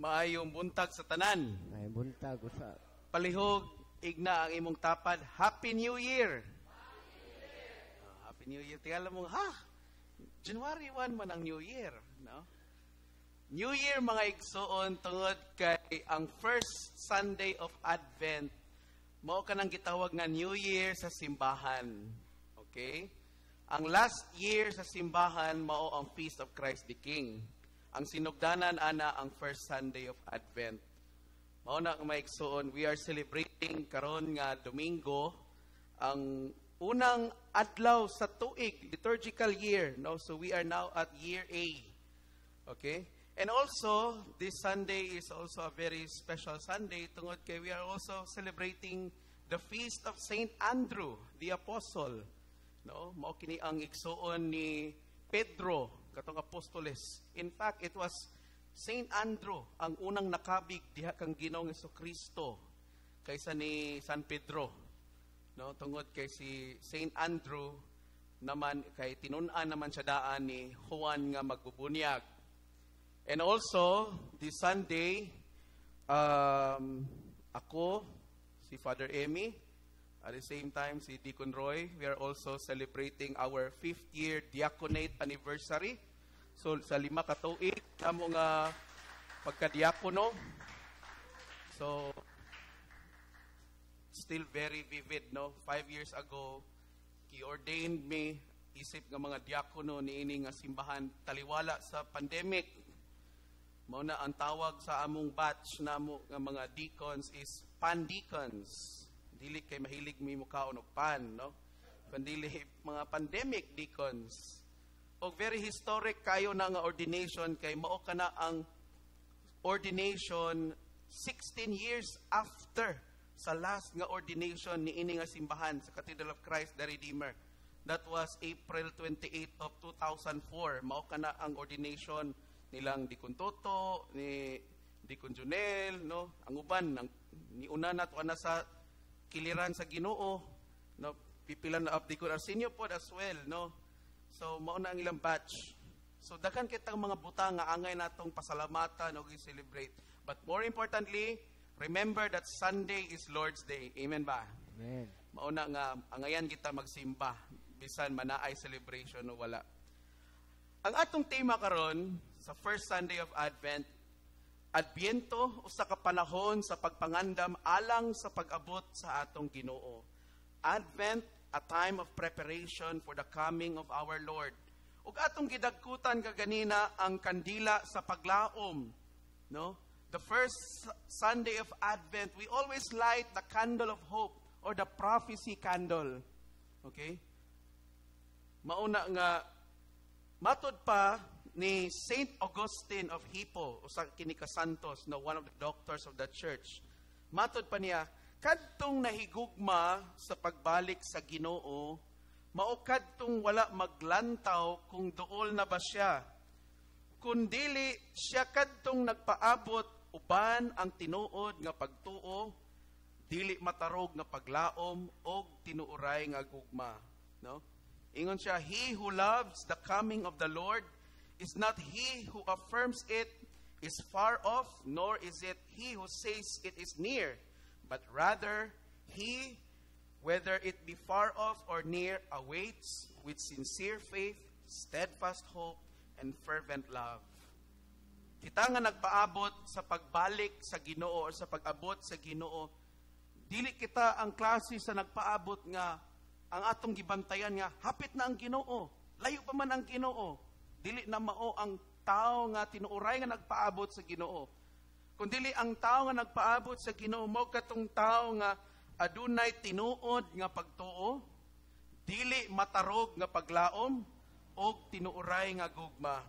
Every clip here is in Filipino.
Maayong buntag sa tanan. Ay buntag usa. Palihog, igna ang imong tapad. Happy New Year! Happy New Year. Tingala mo, January 1 man ang New Year. No? New Year, mga igsoon, tungod kay ang first Sunday of Advent, mao ka nang gitawag nga New Year sa simbahan. Okay? Ang last year sa simbahan, mao ang Feast of Christ the King. Ang sinugdanan, ana, ang first Sunday of Advent. Mao na ang maigsoon, we are celebrating karon nga Domingo, ang unang adlaw sa tuig, liturgical year. No? So we are now at year A. Okay? And also, this Sunday is also a very special Sunday tungod kay we are also celebrating the feast of Saint Andrew, the Apostle. No? Mao kini ang igsoon ni Pedro, katong apostoles. In fact, it was Saint Andrew ang unang nakabig diha kang Ginoong Jesucristo kaysa ni San Pedro. No, tungod kay si Saint Andrew naman kay tinun-an naman siya daan ni Juan nga magbubunyag. And also, this Sunday, ako, si Father Emmy, at the same time, si Deacon Roy, we are also celebrating our 5th year diaconate anniversary. So, sa 5 katuig, kamo nga pagka-diakono. So, still very vivid, no? 5 years ago, ki-ordained me, isip nga mga diakono niini nga simbahan, taliwala sa pandemic. Mao na ang tawag sa among batch namo nga mga deacons is pan-deacons. Dili kay mahilig mi mukaon og pan, no? Kandili mga pandemic deacons. O very historic kayo na nga ordination kay mao kana ang ordination 16 years after sa last nga ordination ni ini nga simbahan sa Cathedral of Christ the Redeemer. That was April 28 of 2004. Mao kana ang ordination nilang Deacon Toto, ni Deacon Junel, no? Ang uban ni una na to na sa kiliran sa Ginoo, no? Pipilan na up Deacon Arsenio po as well, no? So mao na ang ilang batch. So daghan kitang mga butang nga angay natong pasalamatan o gi-celebrate. But more importantly, remember that Sunday is Lord's Day. Amen ba? Amen. Mao na nga angayan kita magsimba bisan manaay celebration o wala. Ang atong tema karon sa first Sunday of Advent, Adbyento, usa ka panahon sa pagpangandam alang sa pag-abot sa atong Ginoo. Advent, a time of preparation for the coming of our Lord. Ug atong gidagkutan kaganina ang kandila sa paglaom, no? The first Sunday of Advent, we always light the candle of hope or the prophecy candle. Okay? Mauna nga matud pa ni Saint Augustine of Hippo, usa kini ka santos, no, one of the doctors of the church. Matud pa niya, kadtong nahigugma sa pagbalik sa Ginoo, mao kadtong wala maglantaw kung duol na ba siya. Kundili siya kadtong nagpaabot uban ang tinuod nga pagtuo, dili matarog nga paglaom og tinuuray nga gugma, no? Ingon siya, he who loves the coming of the Lord is not he who affirms it is far off, nor is it he who says it is near, but rather he, whether it be far off or near, awaits with sincere faith, steadfast hope, and fervent love. Kita nga nagpaabot sa pagbalik sa Ginoo o sa pag-abot sa Ginoo, dili kita ang klase sa nagpaabot nga ang atong gibantayan nga hapit na ang Ginoo, layo pa man ang Ginoo. Dili na mao ang tao nga tinuuray nga nagpaabot sa Ginoo. Kundili ang tao nga nagpaabot sa Ginoo mao katong tao nga adunay tinuod nga pagtuo, dili matarog nga paglaom og tinuuray nga gugma.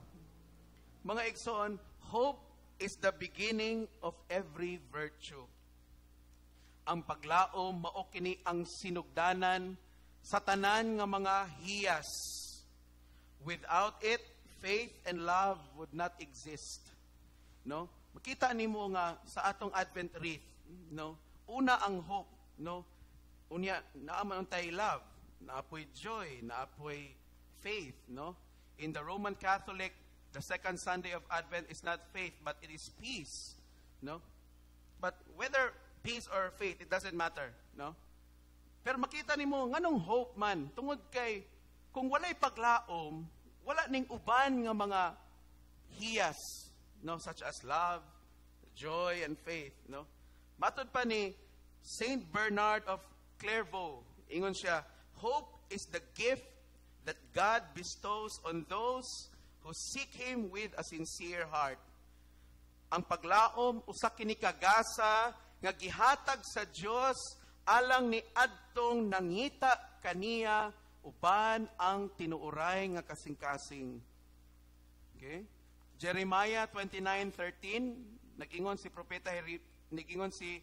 Mga igsoon, hope is the beginning of every virtue. Ang paglaom mao kini ang sinugdanan sa tanan nga mga hiyas. Without it, faith and love would not exist. No? Makita nimo nga sa atong Advent wreath, no? Una ang hope, no? Unya naaman tay love, naapoy joy, naapoy faith, no? In the Roman Catholic, the second Sunday of Advent is not faith, but it is peace. no? But whether peace or faith, it doesn't matter, no? Pero makita nimo nganong hope man tungod kay kung walay paglaom, wala ning uban nga mga hiyas, no, such as love, joy, and faith, no? Matod pa ni Saint Bernard of Clairvaux, ingon siya, hope is the gift that God bestows on those who seek Him with a sincere heart. Ang paglaom usa kini kagasa nga gihatag sa Dios alang ni adtong nangita kaniya uban ang tinuoray nga kasing-kasing. Okay? Jeremiah 29:13 nag-ingon si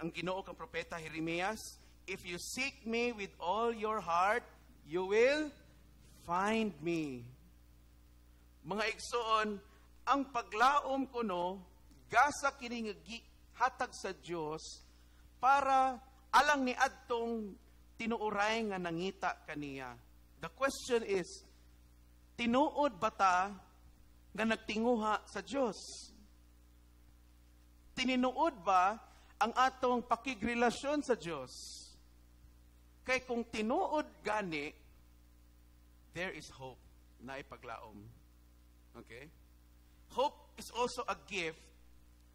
ang Ginoo kang propeta Jeremias, if you seek me with all your heart, you will find me. Mga igsoon, ang paglaom kuno gasa kini nga hatag sa Dios para alang ni adtong tinuoray nga nangita kaniya. The question is, tinuod ba ta nga nagtinguha sa Dios? Tininuod ba ang atong pakigrelasyon sa Dios? Kay kung tinuod gani, there is hope na ipaglaom. Okay? Hope is also a gift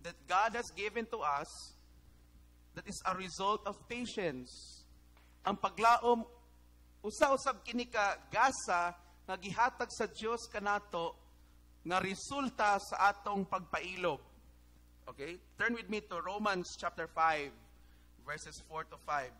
that God has given to us that is a result of patience. Ang paglaom, usa-usab kini ka gasa nga gihatag sa Dios kanato nga resulta sa atong pagpailog. Okay? Turn with me to Romans chapter 5, verses 4 to 5.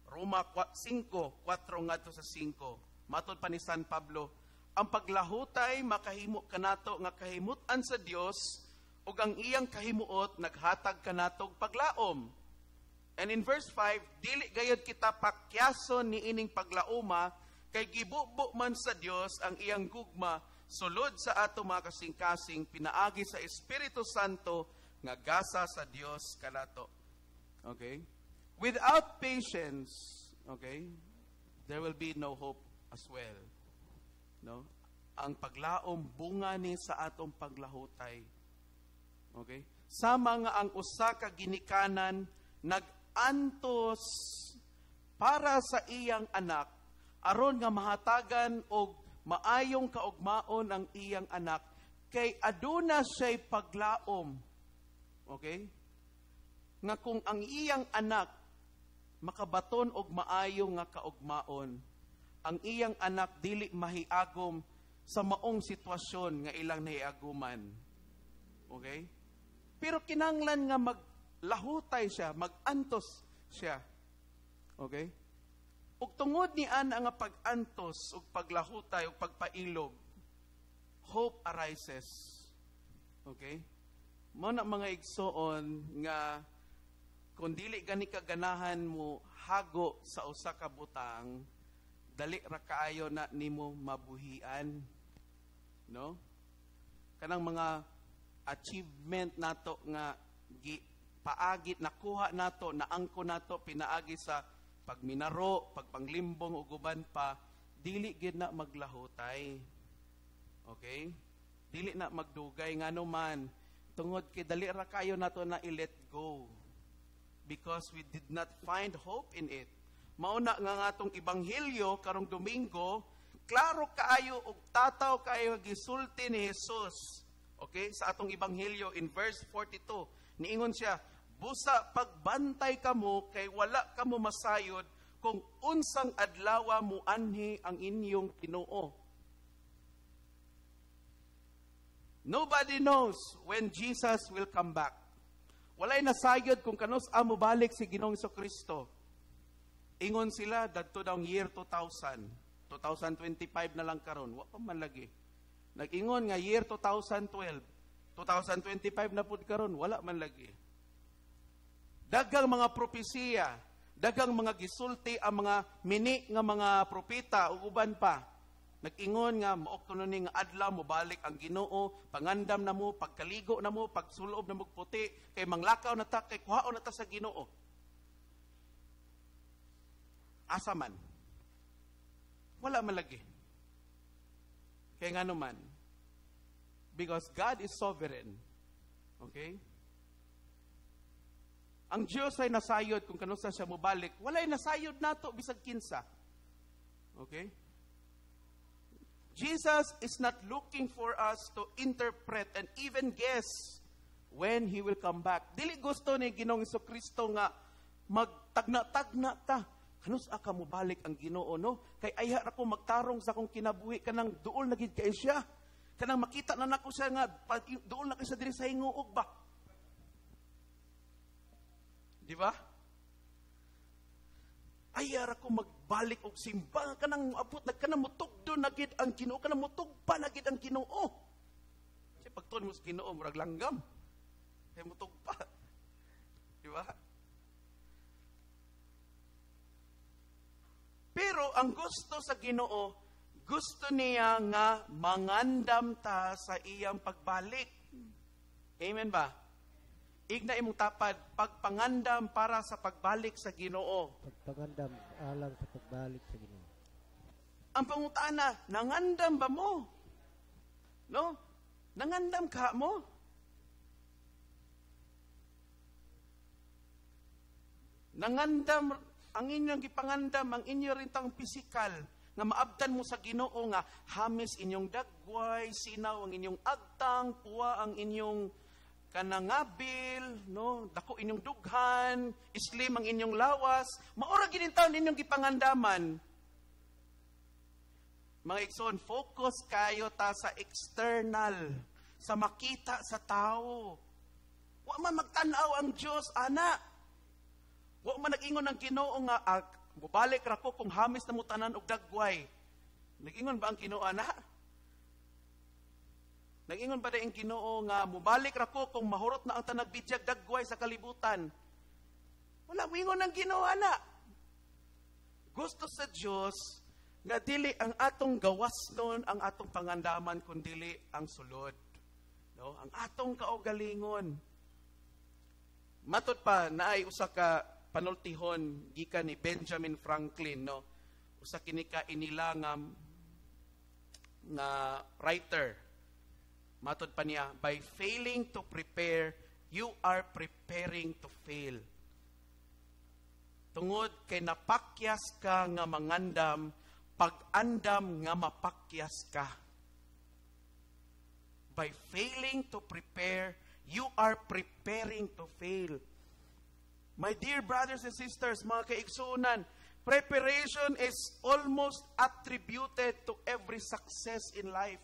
Roma 5, 4 ngadto sa 5. Matod pa ni San Pablo, ang paglahutay makahimo kanato nga kahimutan sa Dios ug ang iyang kahimuot naghatag kanatog paglaom. And in verse 5, dili gayud kita pakyason ni ining paglaoma kay gibubo man sa Dios ang iyang gugma sulod sa ato mga kasing-kasing pinaagi sa Espiritu Santo nga gasa sa Dios kanato. Okay? Without patience, okay, there will be no hope as well. No? Ang paglaom bunga ni sa atong paglahutay. Okay? Sama nga ang usa ka ginikanan nag-antos para sa iyang anak aron nga mahatagan og maayong kaugmaon ang iyang anak kay aduna siya'y paglaom. Okay? Nga kung ang iyang anak makabaton og maayo nga kaugmaon, ang iyang anak dili mahiagom sa maong sitwasyon nga ilang nahiaguman. Okay? Pero kinanglan nga maglahutay siya, magantos siya. Okay? Ug tungod ni ana nga pag-antos ug paglahutay ug pagpailog, hope arises. Okay? Mao na mga igsoon nga kung dili gani kaganahan mo hago sa usa ka butang, dali ra kaayo na nimo mabuhian, no? Kanang mga achievement nato nga paagit nakuha nato, naangko nato pinaagi sa pagminaro, pagpanglimbong ug uban pa, dili gid na maglahutay. Okay? Dili na magdugay ngano man tungod kay dali ra kayo nato na i-let go. Because we did not find hope in it. Mauna nga atong ibanghilyo karong Domingo, klaro kaayo ug tataw kaayo gisulti ni Jesus. Okay, sa atong ibanghilyo in verse 42, niingon siya, busa pagbantay kamo kay wala kamo masayod kung unsang adlaw mo anhi ang inyong Ginoo. Nobody knows when Jesus will come back. Walay nasayod kung kanos amo balik si Ginoong Jesucristo. Ingon sila dadto daw year 2000. 2025 na lang karon. Wa pa man lagi. Nag-ingon nga year 2012. 2025 na pud karon, wala man lagi. Daghang mga propesiya, daghang mga gisulti ang mga mini nga mga propeta ug uban pa. Nag-ingon nga maok kuno ni nga adlaw mo balik ang Ginoo, pangandam na mo, pagkaligo na mo, pagsulob na mo puti, kay manglakaw na ta, kay kuhaon na ta sa Ginoo. Asa man? Wala man lagi. Kaya nga naman, because God is sovereign. Okay? Ang Diyos ay nasayod kung kanusa siya mobalik. Walay nasayod nato bisag kinsa. Okay? Jesus is not looking for us to interpret and even guess when He will come back. Dili gusto ni Ginoong Jesucristo nga magtagna-tagna ta. Kanus ka mobalik ang Ginoo, no? Kay ayha ra ko magtarong sa akong kinabuhi kanang duol na gid kay siya. Kanang makita na nako siya nga duol na kay sa diri sa hinguog ba. Di ba? Ayara ko magbalik og simba kanang abot nagkanang mutugdo na gid ang Ginoo kanang mutugpa na gid ang Ginoo. Kasi pagtuon mo sa Ginoo murag langgam. Kay mutugpa. Di ba? Pero ang gusto sa Ginoo, gusto niya nga mangandam ta sa iyang pagbalik. Amen ba? Igna imong tapad, pagpangandam para sa pagbalik sa Ginoo. Pagpangandam alang sa pagbalik sa Ginoo. Ang pangutana, nangandam ba mo? No? Nangandam ka mo? Nangandam, ang inyong gipangandam, ang inyo rin tang pisikal, nga maabdan mo sa Ginoo nga, hamis inyong dagway, sinaw ang inyong agtang, puwa ang inyong kanangabil, no, dako inyong dughan, islim ang inyong lawas, maura gid taon inyong gipangandaman. Mga igsoon, focus kayo ta sa external, sa makita sa tao. Wa man magtan-aw ang Dios, ana. Wa man nag-ingon ang Ginoo nga mubalik ra ko kung hamis na mo tanan og dagway. Nag-ingon ba ang Ginoo, ana? Nag-ingon ba ang Ginoo nga mubalik ra ko kung mahurot na ang tanag bidyag dagway sa kalibutan? Wala mo ingon ang Ginoo, ana. Gusto sa Dios nga dili ang atong gawasnon ang atong pangandaman kun dili ang sulod. No, ang atong kaugalingon. Matud pa naay usa ka panultihon gikan ni Benjamin Franklin, no. Usa kini ka inilangam nga writer. Matod pa niya, by failing to prepare, you are preparing to fail. Tungod kay napakyas ka nga mangandam, pag-andam nga mapakyas ka. By failing to prepare, you are preparing to fail. My dear brothers and sisters, mga kaigsunan, preparation is almost attributed to every success in life.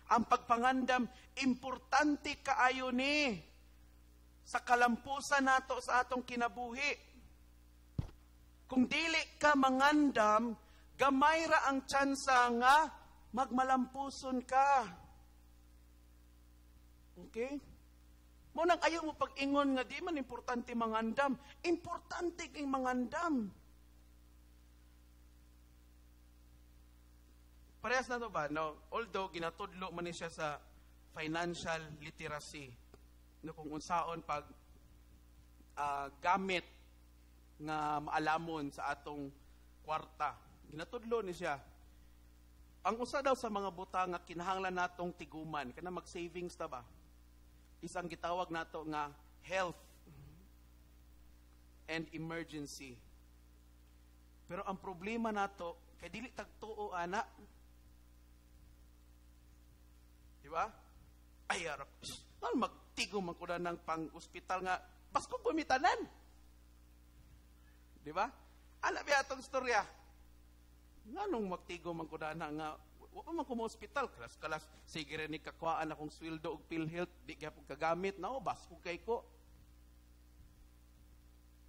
Ang pagpangandam, importante kaayo ni sa kalampusan nato sa atong kinabuhi. Kung dili ka mangandam, gamay ra ang tsansa nga magmalampuson ka. Okay? Munang ayaw mo pag-ingon nga di man importante mangandam. Importante kay mangandam. Parehas na to ba? No? Although ginatudlo man ni siya sa financial literacy. No, kung unsaon pag gamit nga maalamon sa atong kwarta. Ginatudlo ni siya. Ang usa daw sa mga buta nga kinahanglan natong tiguman, kana mag-savings ta ba? Isang gitawag nato nga health and emergency. Pero ang problema nato kay dili tagtuo ana. Diba? Ay, arap. Magtigo man ko na ng pang-hospital nga, pasko bumitanan. Diba? Alam ba itong istorya? Nga nung magtigo man ko na nga, wala man ko ma-hospital, kalas-kalas, sige rin ni kakwaan akong sweldo o PhilHealth, di kaya po kagamit, na o, basko kay ko.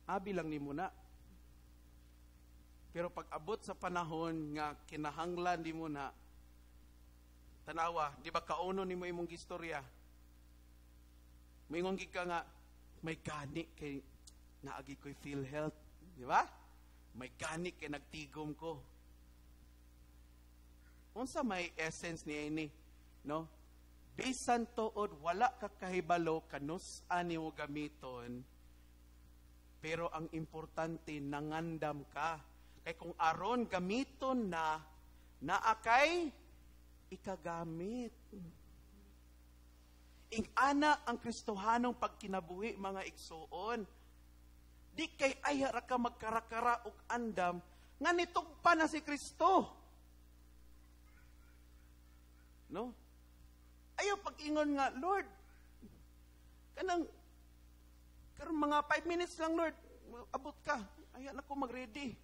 Abi lang ni muna. Pero pag abot sa panahon nga kinahanglan di muna, tanawa, di ba kauno ni mo imong gistorya? Moingon gid ka nga, may gani kay naagi ko'y PhilHealth. Di ba? May gani kay nagtigom ko. Unsa may essence ni ini? No? Bisan tuod, wala ka kahibalo, kanus ani mo gamiton. Pero ang importante, nangandam ka. Kay kung aron gamiton na, naakay, ikagamit. Ing ana ang Kristohanong pagkinabuhi, mga igsuon. Di kay aya ra ka magkarakara og andam nga nitugpa na si Kristo. No? Ayaw pag-ingon nga, Lord, kanang mga 5 minutes lang, Lord, abot ka. Ayan ako mag-ready.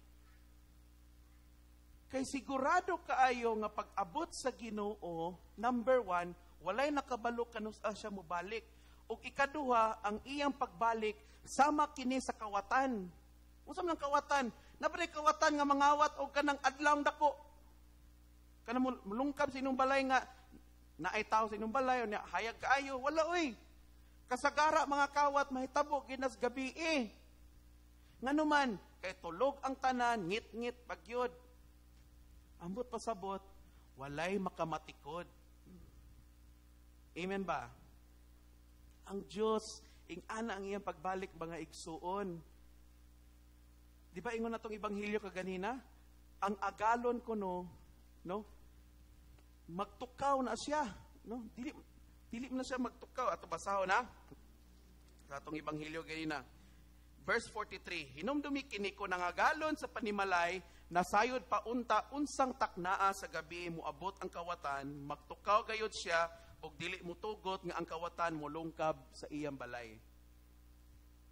Kay sigurado kaayo nga pag-abot sa Ginoo, number 1, walay nakabalo kanus siya mo balik. O ikaduha, ang iyang pagbalik, sama kini sa kawatan. Unsa man ang kawatan? Nabre kawatan nga mangawat o kanang adlaw dako. Kanang mulungkab sa inyong balay nga, naay tao sa inyong balay, o hayag kaayo, wala oy. Kasagara mga kawat, mahitabo, ginas gabi Nga naman, kay tulog ang tanan, ngit-ngit, pagyod. Ambot pasabot, walay makamatikod. Amen ba? Ang Diyos, ingana ang iyang pagbalik mga igsuon. Di ba ingon na itong Ibanghilyo kaganina? Ang agalon ko no, magtukaw na siya. No? Dili na siya magtukaw. Ato basaho na. Sa itong Ibanghilyo ganina. Verse 43, hinumdumi kini ko nangagalon sa panimalay, nasayod pa unta, unsang taknaa sa gabi, muabot ang kawatan, magtukaw gayod siya, og dili mo tugot nga ang kawatan mo lungkab sa iyang balay.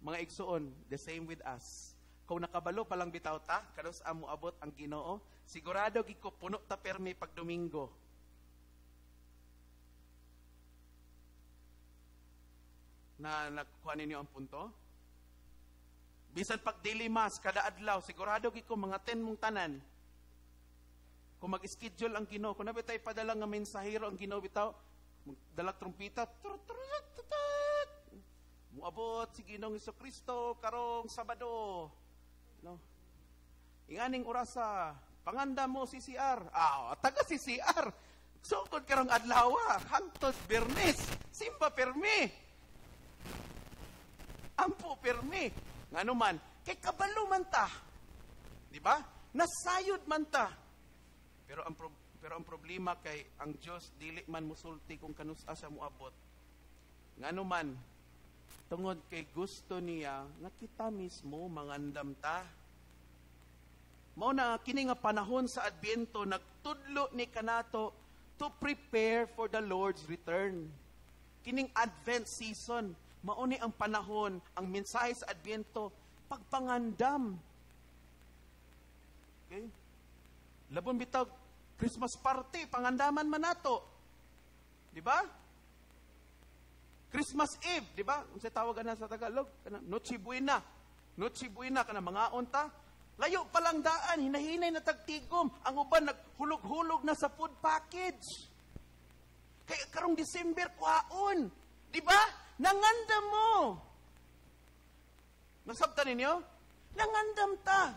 Mga igsuon, the same with us. Kung nakabalo palang bitaw ta, kanus amo abot ang Ginoo, sigurado gid ko puno ta permi pag Domingo. Na nakuha ninyo ang punto? Bisan pag daily mass, kada adlaw, sigurado gid ko mga 10 mong tanan. Kung mag-schedule ang Ginoo, kung nabitay padala nga mensahero ang Ginoo bitaw, dalag trumpita, muabot si Ginoong Jesucristo karong Sabado. No? Inganing orasa, panganda mo CCR. Taga CCR. Sukod karong adlaw, hangtod Bernes, simba permi. Ampo permi. Nga man, kay kabalo man ta. Di ba? Nasayod man ta. Pero ang problema kay ang Dios dili man musulti kung kanus asa moabot. Nga man, tungod kay gusto niya nga kita mismo mangandam ta. Mao na kini nga panahon sa Adbyento nagtudlo ni kanato to prepare for the Lord's return. Kining Advent season, mauni ang panahon, ang mensahe sa Adbyento, pagpangandam. Okay? Labon bitaw, Christmas party, pangandaman man nato. Di ba? Christmas Eve, di ba? Kung sa tawag na sa Tagalog, Noche Buena. Noche Buena, kana mga unta. Layo palang daan, hinahinay na tagtigom. Ang uban, naghulog-hulog na sa food package. Kaya karong December, kwaon. Di ba? Nangandam mo. Nasabta ninyo? Nangandam ta.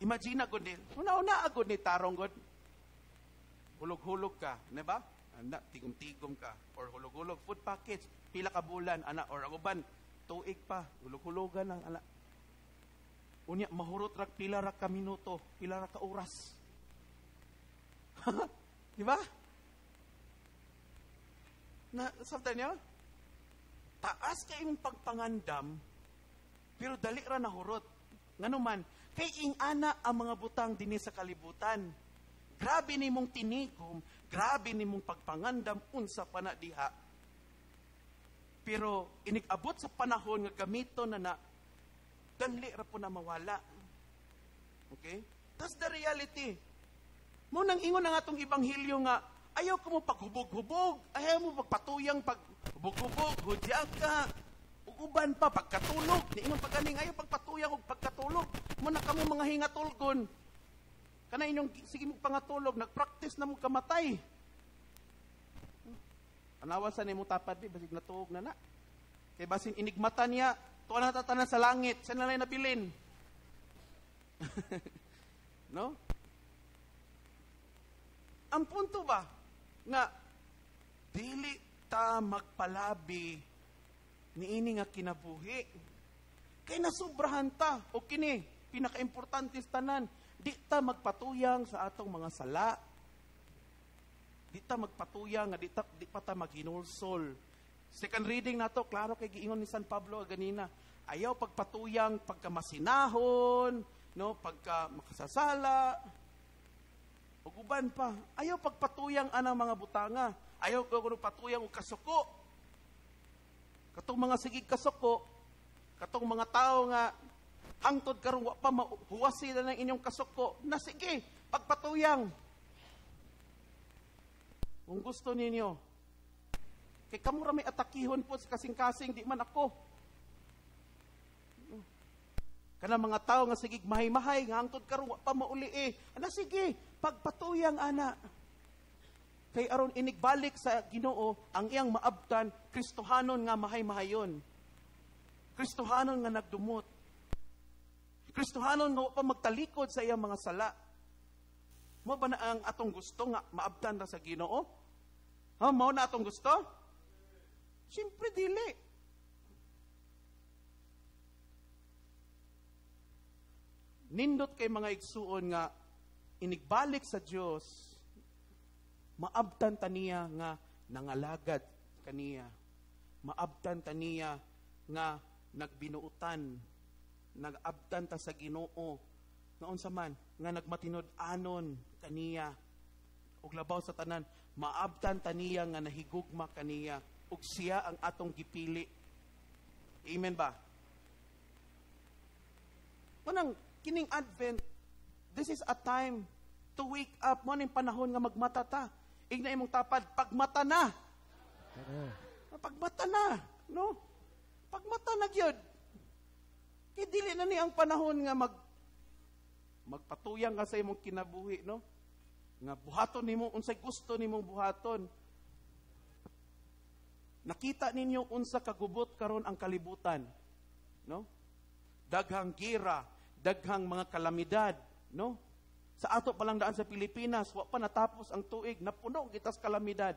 Imagine agad din. Una-una agad ni tarong god. Hulog-hulog ka. Di ba? Anak, tigom-tigom ka. Or hulog-hulog. Food package. Pila ka bulan. Anak, or aguban. Tuig pa. Hulog-hulogan ang anak. Unya, mahurot rak pila rak ka minuto. Pila rak ka oras. Di ba? Nasabtan niyo? Taas kay imong pagpangandam, pero dali ra nahurot. Nganuman, kay ingana ang mga butang dinhi sa kalibutan. Grabe nimong tinigom, grabe nimong pagpangandam, unsa pa na diha. Pero inig-abot sa panahon nga gamito na dali ra po na mawala. Okay? That's the reality. Munang ingon ang atong Ibanghilyo nga, ayaw ko mo paghubog-hubog. Ayaw mo pagpatuyang paghubog-hubog. Hudya ka. Uban pa, pagkatulog. Di inyong pagkaning ayaw pagpatuyang o pagkatulog. Muna kamo mga hingatulgon. Kana inyong sige mo pangatulog, nagpractice na mo kamatay. Anawasan ni mo tapad, basig natuog na na. Kay basin inigmata niya, tuwa na tatanan sa langit. Saan na lang nabilin? No? Ang punto ba, nga, dili ta magpalabi niini nga kinabuhi. Kay nasubrahan ta, o kini, pinaka-importante tanan, di ta magpatuyang sa atong mga sala. Di ta magpatuyang, nga di pa ta maghinulsol. Second reading na to, klaro kay giingon ni San Pablo ganina, Ayaw pagpatuyang pagkamasinahon, no, pagka makasasala. Ug uban pa, ayaw pagpatuyang anang mga butanga. Ayaw ko patuyang og kasuko. Katong mga sigig kasuko, katong mga tao nga hangtod karon wa pa mahuwasi na ng inyong kasuko, na sige, pagpatuyang. Kung gusto ninyo, kay kamo ra may atakihon po sa kasing-kasing, di man ako. Kana mga tao nga sigig mahay-mahay, nga hangtod karon wa pa mauli ana sige, pagpatuyang ana. Kay aron inigbalik sa Ginoo ang iyang maabtan, Kristohanon nga mahay-mahayon. Kristohanon nga nagdumot. Kristohanon nga wa pa magtalikod sa iyang mga sala. Mo ba na ang atong gusto nga maabtan ra sa Ginoo? Ha, mao na atong gusto? Siyempre dili. Nindot kay mga igsuon nga inigbalik sa Dios, maabtan taniya nga nangalagad kaniya. Maabtan taniya nga nagbinuutan. Nagabtan ta sa Ginoo. Noon sa man nga nagmatinod-anon kaniya. Ug labaw sa tanan, maabtan taniya nga nahigugma kaniya. Ug siya ang atong gipili. Amen ba? Manang kining Advent, this is a time to wake up. Mo ning panahon nga magmata ta. Igna imong tapad, pagmata na. Pagmata na, no? Pagmata na gyud. Kay dili na ni ang panahon nga magpatuyang ka sa imong kinabuhi, no? Nga buhaton nimo unsay gusto nimong buhaton. Nakita ninyo unsa kagubot karon ang kalibutan, no? Daghang gira, daghang mga kalamidad, no? Sa ato palang daan sa Pilipinas, wa pa natapos ang tuig, napuno kita sa kalamidad.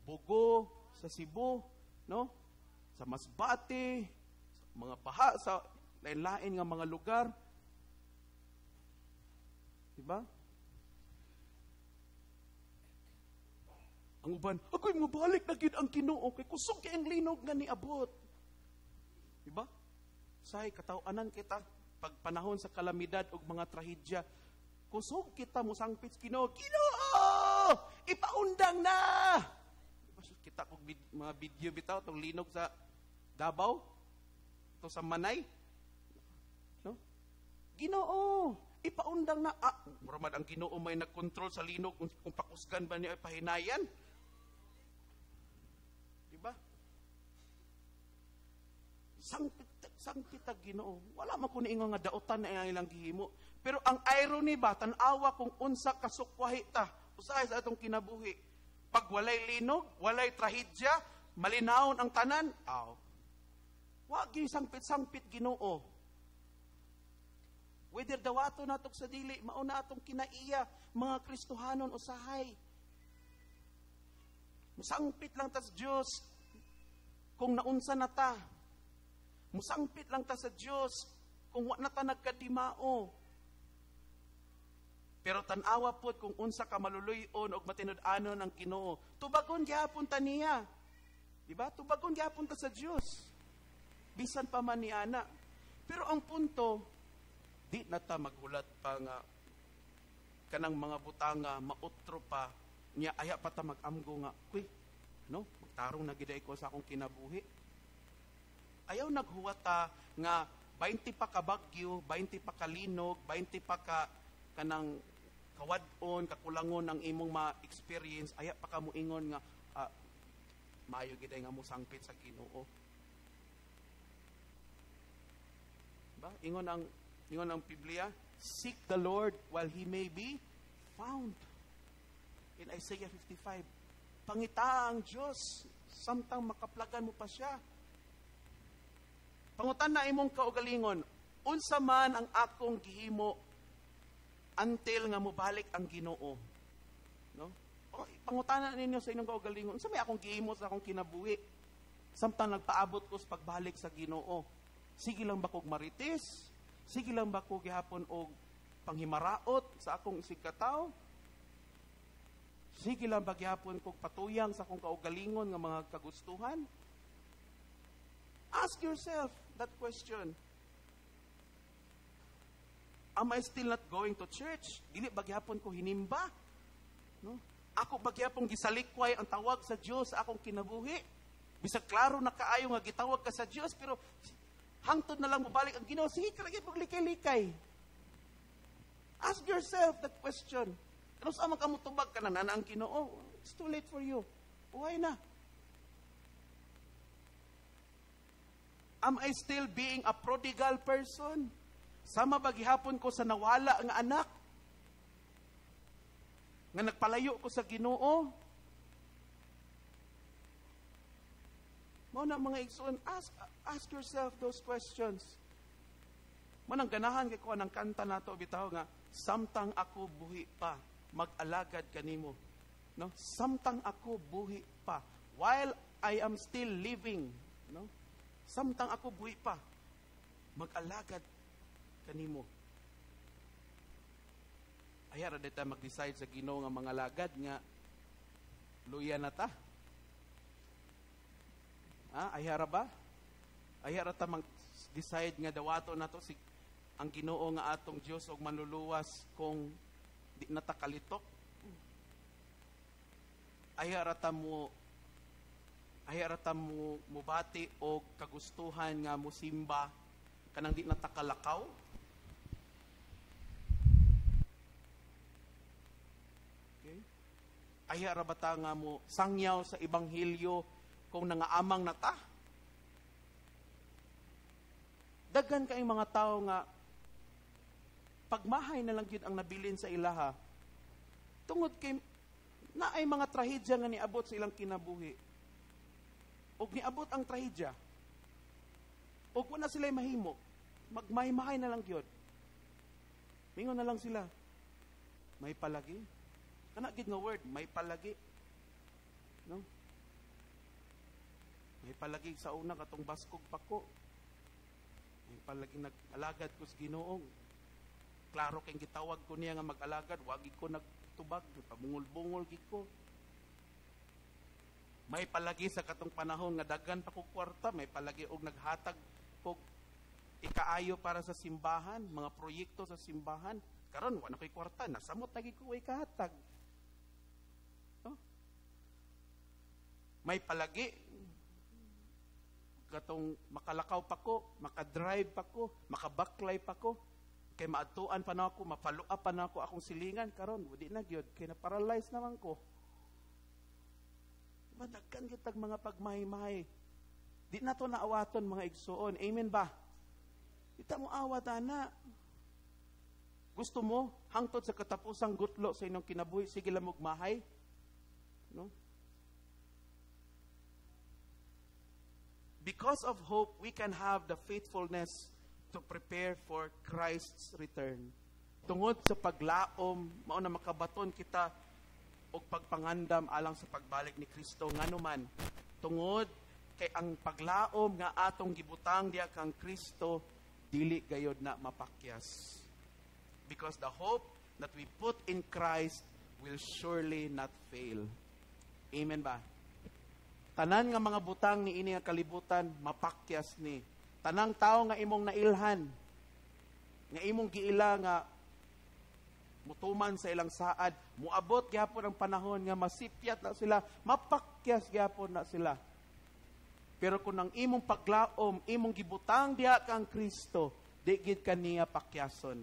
Bugo sa Cebu, no? Sa Masbate, mga baha sa lain-lain nga mga lugar. Diba? Ang uban, ako'y mabalik na gid ang Ginoo kay kusog kay ang linog nga niabot. Diba? Say kataw-anan kita pag panahon sa kalamidad ug mga trahedya, kusog kita mo sangpit Ginoo. Ginoo! Ipaundang na! Kita kog mga video bitaw tong linog sa Davao, to sa Manay. No? Ginoo, ipaundang na. Muramad ang Ginoo may nagkontrol sa linog kung pakusgan ba niya pahinayan. Diba? Sangpit ang Ginoo. Wala man ko niingon nga daotan na ilang gihimo. Pero ang irony ba, tan-awa kung unsa kasukwahi ta, usahay sa atong kinabuhi. Pag walay linog, walay trahedya, malinawon ang tanan, wagi sangpit-sangpit Ginoo. Whether dawato natok sa dili, mauna atong kinaiya, mga Kristohanon usahay. Musangpit lang ta sa Diyos kung naunsa na ta. Musangpit lang ta sa Diyos kung wa na ta nagkadimao. Pero tanawa pod kung unsa ka maluluyon og matinud-anon ang Ginoo. Tubagon gyapon ta niya. Diba? Tubagon gyapon ta sa Dios. Bisan pa man ni ana. Pero ang punto, di na ta maghulat pa nga kanang mga butanga mautro pa niya aya pa ta magamgo nga, kuy, no? Magtarong na gid ko sa akong kinabuhi. Ayaw naghuwata nga 20 pa ka bagyo, 20 pa ka linog, 20 pa ka kanang kawadon, kakulangon ang imong ma-experience, aya pa ka moingon nga maayo gid nga mo sangpit sa Ginoo. Ba? Ingon ang Biblia, seek the Lord while He may be found. In Isaiah 55, pangita ang Diyos, samtang makaplagan mo pa siya. Pangutan na imong kaugalingon, unsa man ang akong gihimo until nga mobalik ang Ginoo. No? O, pangutana ninyo sa inyong kaugalingon, unsa may akong gihimo sa akong kinabuhi? Samtang nagpaabot ko sa pagbalik sa Ginoo. Sige lang ba kog marites? Sige lang ba ko gihapon og panghimaraot sa akong isig kataw? Sige lang ba gihapon kog patuyang sa akong kaugalingon nga mga kagustuhan? Ask Ask yourself that question. Am I still not going to church? Dili bagyapon ko hinimba? No? Ako bagyapon gisalikway ang tawag sa Dios sa akong kinabuhi. Bisag klaro na kaayo nga gitawag ka sa Dios, pero hangtod na lang mabalik ang Ginoo. Sige ka lagi paglikay-likay. Ask yourself that question. Ano sa man kamutubag ka na ang Ginoo? It's too late for you. Why na? Am I still being a prodigal person? Sama ba gihapon ko sa nawala nga anak? Nga nagpalayo ko sa Ginoo? Mao na mga igsoon, ask yourself those questions. Manang ganahan kay ko ng kanta nato bitaw nga, samtang ako buhi pa, mag-alagad kanimo. No? Samtang ako buhi pa, while I am still living, no? Samtang ako buhi pa, mag-alagad kanimo. Ayara dita mag-decide sa Ginoo nga mga alagad nga luya na ta. Ayara ba? Ayara ta mag-decide nga dawato na to si ang Ginoo nga atong Dios og manluluwas kung di na ta kalitok. Ayara ta mo mubati og kagustuhan nga musimba kanang di na ta kalakaw. Okay? Ayara ba ta nga mo sangyaw sa ebanghelyo kung nangaamang na ta? Daghan kay mga tao nga pagmahay na lang yun ang nabilin sa ilaha. Tungod kay na ay mga trahedya nga niabot sa ilang kinabuhi. Og niabot ang trahedya. Og wala sila mahimo. Magmahay-mahay na lang yun. Mingon na lang sila. May palagi. Kana gid nga word, may palagi. No? May palagi sa una katong baskog pako. May palagi nag-alagad ko sa Ginoong. Klaro kay gitawag ko niya nga mag-alagad, wag ko nagtubag, pabungol-bungol gid ko. May palagi sa katong panahon nga daghan pa ko kwarta, may palagi og naghatag og ikaayo para sa simbahan, mga proyekto sa simbahan. Karon wala ko'y kwarta, nasamot lagi ko ay kahatag. No? May palagi katong makalakaw pa ko, makadrive pa ko, makabaklay pa ko, kay maatuan pa na ako, mapalua pa na ako akong silingan, karon di na gyud kay na-paralyze naman ko. Madagkan kitag mga pagmahay-mahay. Di na to naawaton mga igsoon. Amen ba? Ita mo awat ana. Gusto mo hangtod sa katapusang gutlo sa inyong kinabuhi, sige lang magmahay? No? Because of hope, we can have the faithfulness to prepare for Christ's return. Tungod sa paglaom, mao na makabaton kita og pagpangandam alang sa pagbalik ni Kristo. Nganuman, tungod kay ang paglaom nga atong gibutang diha kang Kristo, dili gayod na mapakyas. Because the hope that we put in Christ will surely not fail. Amen ba? Tanan nga mga butang ni ini nga kalibutan, mapakyas ni. Tanang tao nga imong nailhan, nga imong giila nga mutuman sa ilang saad, muabot gyapon ang panahon nga masipyat na sila, mapakyas gyapon na sila. Pero kung ang imong paglaom, imong gibutang diha kang Kristo, di gid kaniya pakyason.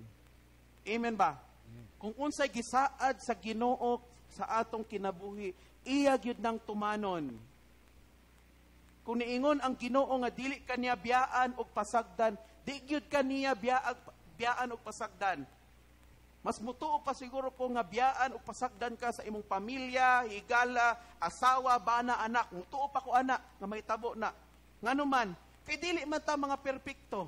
Amen ba? Kung unsay gisaad sa Ginoo sa atong kinabuhi, iya gyud nang tumanon. Kung niingon ang Ginoo nga dili kaniya biyaan og pasagdan, di gyud kaniya biyaan og pasagdan. Mas mutuo pa siguro ko nga biyaan og pasagdan ka sa imong pamilya, higala, asawa, bana, anak. Mutuo pa ko anak nga may tabo na. Nganuman, kay dili man ta mga perpekto.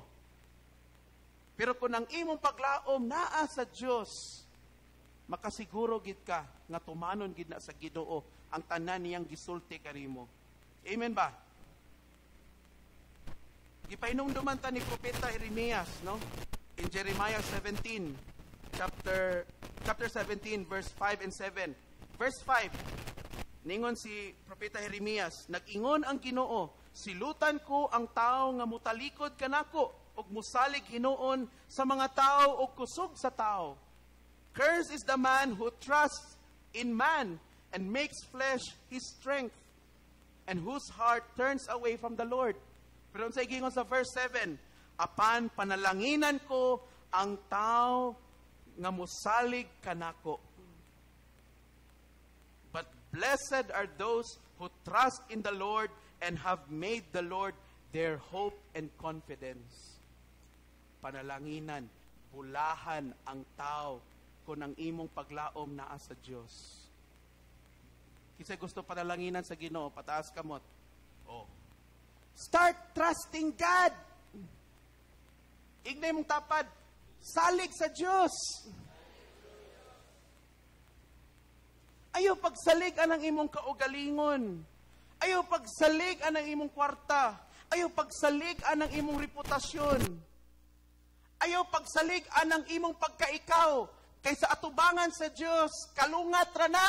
Pero kung ang imong paglaom naa sa Dios, makasiguro gid ka nga tumanon gid na sa Ginoo ang tanan niyang gisulti kanimo. Amen ba? Gipainumduman ta ni Propeta Jeremias, no? In Jeremiah 17, chapter 17, verse 5 and 7. Verse 5, ningon si Propeta Jeremias, nag-ingon ang Ginoo, Silutan ko ang tao nga mutalikod kanako ug musalig hinuon sa mga tao ug kusog sa tao. Cursed is the man who trusts in man and makes flesh his strength, and whose heart turns away from the Lord. Pero sa igingon sa verse 7, apan panalanginan ko ang tao nga musalig kanako. But blessed are those who trust in the Lord and have made the Lord their hope and confidence. Panalanginan, bulahan ang tao kung ang imong paglaom naa sa Diyos. Kasi gusto panalanginan sa Ginoo, pataas kamot. Oh. Start trusting God. Ignay mong tapad, salig sa Diyos. Ayaw pagsalig anang imong kaugalingon. Ayaw pagsalig anang imong kwarta. Ayaw pagsalig anang imong reputasyon. Ayaw pagsalig anang imong pagkaikaw. Kaysa atubangan sa Diyos, kalungat ra na.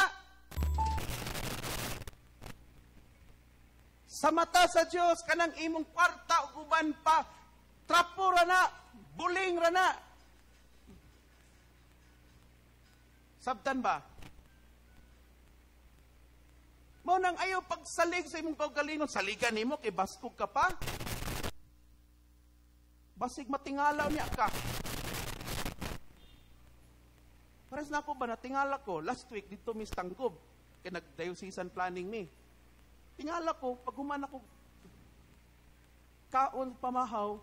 Sa mata sa Diyos, kanang imong kwarta o uban pa, trapo ra na, buling ra na. Sabtan ba? Mao nang ayaw pagsalig sa imong kaugalingon, saligan nimo kay baskog ka pa. Basig matingalaw niya ka. Pares na ako ba natingala ko last week dito Miss Tanggob kay nag-diocesan planning mi. Tingala ko pag human ako kaon pamahaw,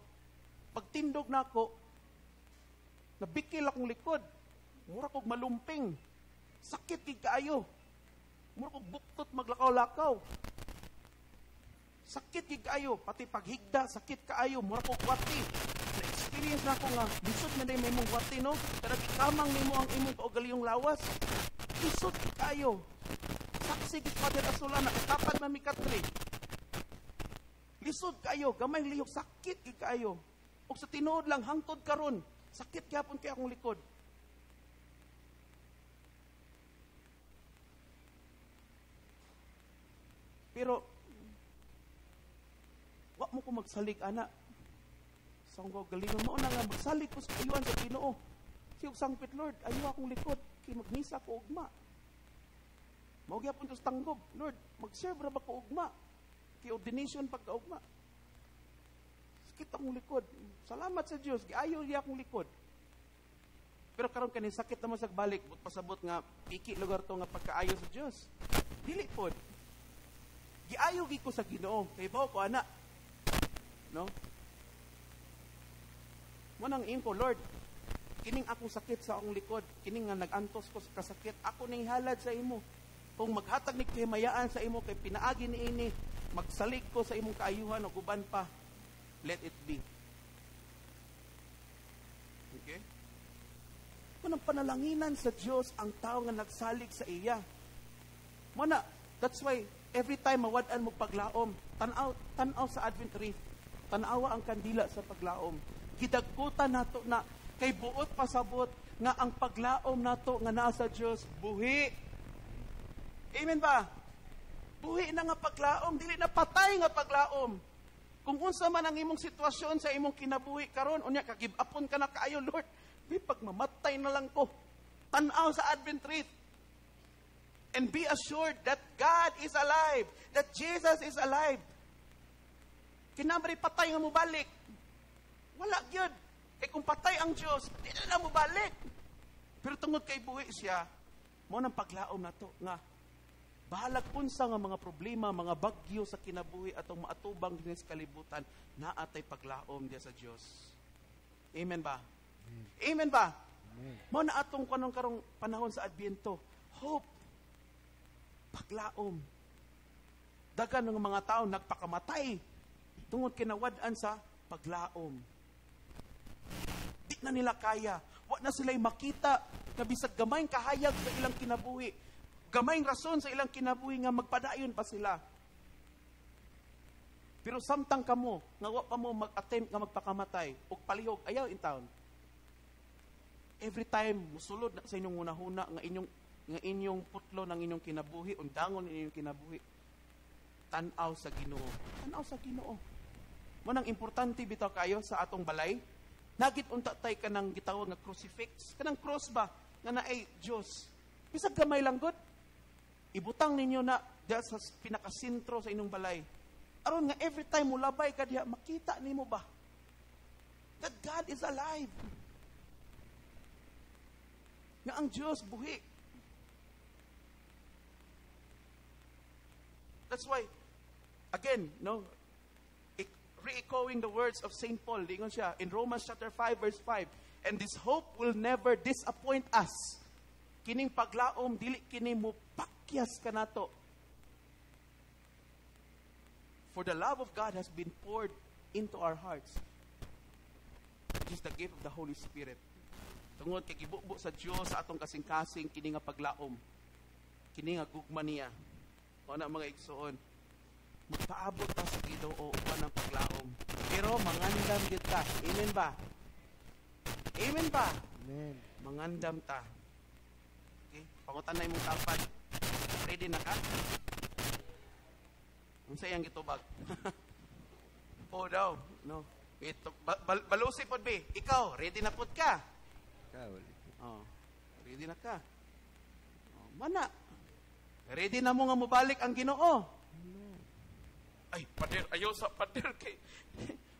pagtindog na ako, nabikil akong likod. Mura kog malumping. Sakit kay kaayo. Mura kog buktot maglakaw-lakaw. Sakit kay kaayo, pati paghigda, sakit kaayo, mura kog wati. Na-experience na ako nga, lisod na may mong wati, no? Pero ikamang nimo ang imong kaugaliyong lawas. Lisod kaayo. Saksi kay Father Asula na katapad na mikatri. Lisod kaayo, gamay lihok, sakit kay kaayo. O sa tinuod lang, hangtod karon, sakit gyapon kay akong likod. Pero, wa mo ko magsalig, ana. Sa akong galingon mo na nga, magsalig ko sa kayuan sa Ginoo. Siyog sangpit, Lord, ayaw akong likod, kay magnisa ko ugma. Maugyapon to sa Tanggob, Lord, mag-serve ra ba ko ugma? Kay ordination pagkaugma. Sakit akong likod. Salamat sa Diyos, giayo niya akong likod. Pero karon kani sakit naman sa balik, but pasabot nga, piki lugar to nga pagkaayo sa Diyos. Dili pod. Giayo gi ko sa Ginoo, kay bao ko ana. No? Manang inko, Lord, kining akong sakit sa akong likod, kining nga nagantos ko sa kasakit, ako ning halad sa imo. Kung maghatag ni kahimayaan sa imo kay pinaagi niini, magsalig ko sa imong kaayuhan o guban pa, let it be. Okay? Manang panalangsnan sa Diyos ang tao nga nagsalig sa iya. Muna, that's why every time mawad-an mo paglaom, tanaw sa Advent wreath, tanawa ang kandila sa paglaom. Gidagkutan nato na kay buot pasabot nga ang paglaom nato nga nasa Diyos buhi. Amen ba? Buhi na nga paglaom, dili na patay nga paglaom. Kung unsa man ang imong sitwasyon sa imong kinabuhi karon, unya kagibapon ka na kaayo, Lord. Di pag mamatay na lang ko. Tanaw sa Advent wreath. And be assured that God is alive, that Jesus is alive. Kinabri patay nga mo balik. Wala gyud. Eh kung patay ang Diyos, di na mo balik. Pero tungod kay buhi siya, mo nang paglaom na to nga bahalag unsa nga mga problema, mga bagyo sa kinabuhi atong maatubang din sa kalibutan, naatay paglaom diya sa Dios. Amen ba? Amen ba? Mao na atong kanong karong panahon sa Adbyento, hope, paglaom. Dagan ng mga tao nagpakamatay tungod kinawad-an sa paglaom. Di na nila kaya, wa na sila'y makita na bisag gamayng kahayag sa ilang kinabuhi. Gamayng rason sa ilang kinabuhi nga magpadayon pa sila. Pero samtang kamo, nga wa pa mo mag-attempt nga magpakamatay, o palihog, ayaw in town. Every time, musulod na sa inyong hunahuna, nga inyong putlo ng inyong kinabuhi, undangon ng inyong kinabuhi. tanaw sa Ginoo. Tanaw sa Ginoo. Manang importante bitaw kayo sa atong balay. Nagit unta tay kanang gitawag nga crucifix, kanang cross ba nga naay Dios. Bisag gamay lang gud. Ibutang ninyo na diya sa pinakasentro sa inyong balay. Aron nga every time mo labay ka diha, makita nimo ba that God is alive. Nga ang Diyos buhi. That's why, again, no, re-echoing the words of St. Paul, lingon siya, in Romans chapter 5, verse 5, and this hope will never disappoint us. Kining paglaom, dili kini mo pakyas ka nato. For the love of God has been poured into our hearts, which is the gift of the Holy Spirit. Tungod kay gibubo sa Dios sa atong kasing-kasing kini nga paglaom, kini nga gugma niya. O na mga igsoon, magpaabot ta sa Ginoo uban ang paglaom. Pero mangandam gyud ta. Amen ba? Amen ba? Amen. Mangandam ta. Okay? Pangutan na imong tapad. Ready na ka? Unsa yang gitubag? Oh daw, no. Ito balusi pod be. Ikaw, ready na pod ka? Oh. Ready na ka? Oh, mana? Ready na mo nga mobalik ang Ginoo? Ay, pader, ayaw sa pader kay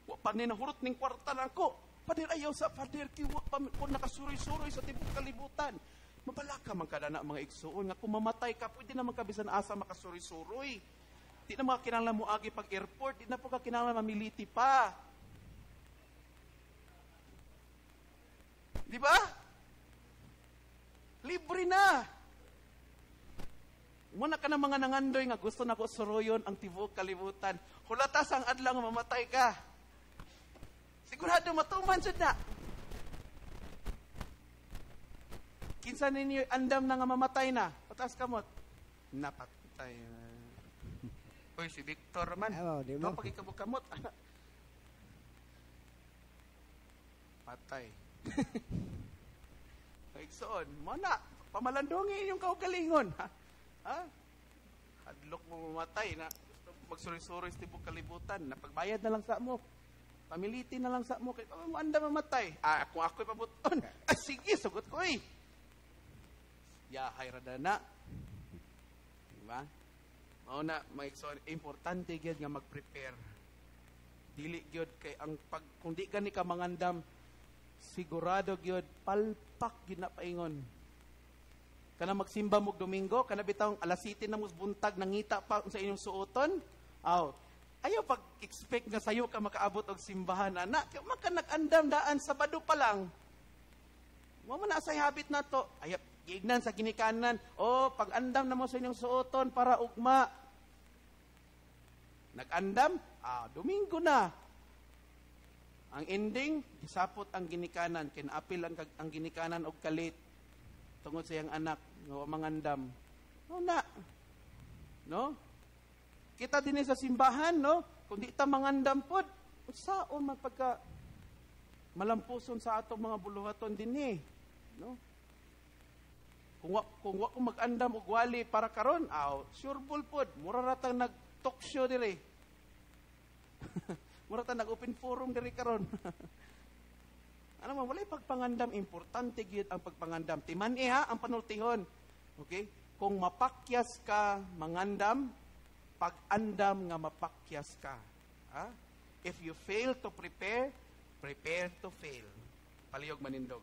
wa pa ni nahurot ning kwarta nako. Pader, ayaw sa pader kay wa pa ko nakasuroy-suroy sa tibok kalibutan. Mabalaka man kada na mga igsuon nga kung mamatay ka pwede naman kabisan asa makasuroy-suroy. Di na mga kinahanglan mo agi pag airport, di na po ka kinahanglan mamiliti pa. Di ba? Libre na. Muna ka na mga nangandoy nga gusto na ko suroyon ang tibok kalibutan. Hulatas ang adlaw nga mamatay ka. Sigurado matuman siya na. Kinsa ninyo andam na nga mamatay na. Patas kamot. Napatay. Uy, si Victor man. Di mo. Pagkikabuk-kamot. Patay. Igsoon, mana, pamalandongin yung kaugalingon. Ha? Hadlok mo mamatay na gusto magsuri-suri sa tibok kalibutan. Napagbayad na lang sa mo. Pamiliti na lang sa mo. Kaya mo anda mamatay. Kung ako'y pabuton. Sige, sugot ko eh. Yahay rada na. Diba? Mao na, mga igsoon, importante gyud nga mag-prepare. Dili gyud kay ang kung di gani ka mangandam, sigurado gyud palpak gyud na paingon. Kana magsimba mo Domingo, kana bitawng alas 7 na mo buntag nangita pa sa inyong suoton. Ayaw pag-expect nga sayo ka makaabot og simbahan ana. Maka nag-andam daan Sabado pa lang. Wa man na say habit na to. Ayaw giignan sa ginikanan. Pag-andam na mo sa inyong suoton para ugma. Nag-andam, Domingo na. Ang ending, gisapot ang ginikanan, kinaapil ang ginikanan og kalit tungod sa iyang anak nga mangandam. No? Kita din sa simbahan, no? Kung di ta mangandam pod, saon man pagka malampuson sa atong mga buluhaton dinhi, no? Kung wa ko mag-andam og wali para karon, sure bull pod, mura ra tang nag-talk show dire. Mura ta nag-open forum diri karon. Ano man, walay pagpangandam, importante gyud ang pagpangandam. Timan ha ang panultihon. Okay? Kung mapakyas ka mangandam, pag-andam nga mapakyas ka. Ha? If you fail to prepare, prepare to fail. Palihog manindog.